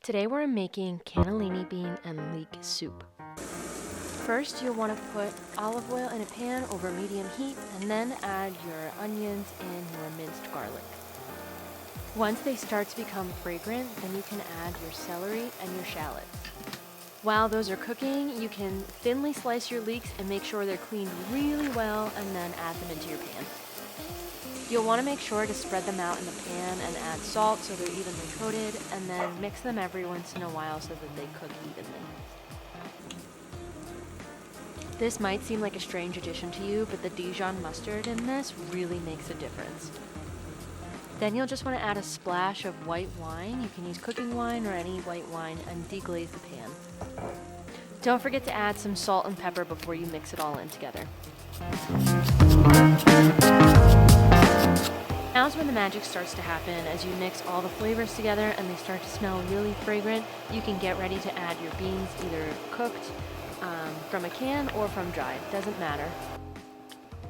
Today we're making cannellini bean and leek soup. First, you'll want to put olive oil in a pan over medium heat and then add your onions and your minced garlic. Once they start to become fragrant, then you can add your celery and your shallots. While those are cooking, you can thinly slice your leeks and make sure they're cleaned really well and then add them into your pan. You'll want to make sure to spread them out in the pan and add salt so they're evenly coated, and then mix them every once in a while so that they cook evenly. This might seem like a strange addition to you, but the Dijon mustard in this really makes a difference. Then you'll just want to add a splash of white wine. You can use cooking wine or any white wine and deglaze the pan. Don't forget to add some salt and pepper before you mix it all in together. Now's when the magic starts to happen. As you mix all the flavors together and they start to smell really fragrant, you can get ready to add your beans, either cooked from a can or from dried, doesn't matter.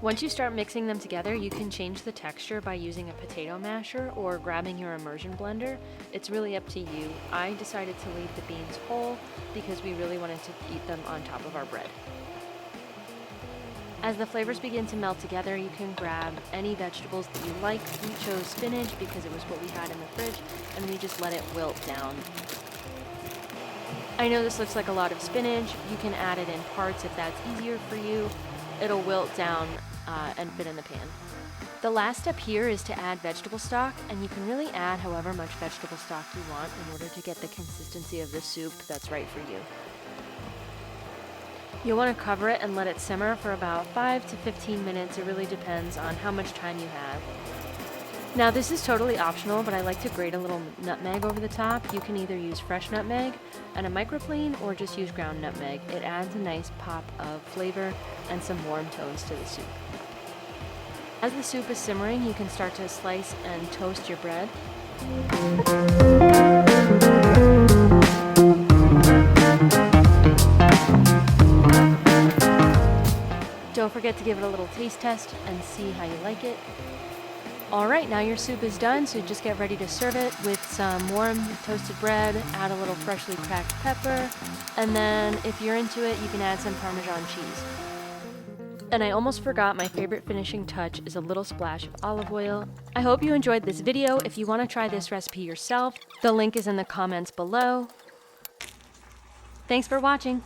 Once you start mixing them together, you can change the texture by using a potato masher or grabbing your immersion blender. It's really up to you. I decided to leave the beans whole because we really wanted to eat them on top of our bread. As the flavors begin to melt together, you can grab any vegetables that you like. We chose spinach because it was what we had in the fridge, and we just let it wilt down. I know this looks like a lot of spinach. You can add it in parts if that's easier for you. It'll wilt down and fit in the pan. The last step here is to add vegetable stock, and you can really add however much vegetable stock you want in order to get the consistency of the soup that's right for you. You'll want to cover it and let it simmer for about 5 to 15 minutes. It really depends on how much time you have. Now this is totally optional, but I like to grate a little nutmeg over the top. You can either use fresh nutmeg and a microplane or just use ground nutmeg. It adds a nice pop of flavor and some warm tones to the soup. As the soup is simmering, you can start to slice and toast your bread. Don't forget to give it a little taste test and see how you like it. Alright, now your soup is done, so just get ready to serve it with some warm toasted bread, add a little freshly cracked pepper, and then if you're into it, you can add some Parmesan cheese. And I almost forgot, my favorite finishing touch is a little splash of olive oil. I hope you enjoyed this video. If you want to try this recipe yourself, the link is in the comments below. Thanks for watching.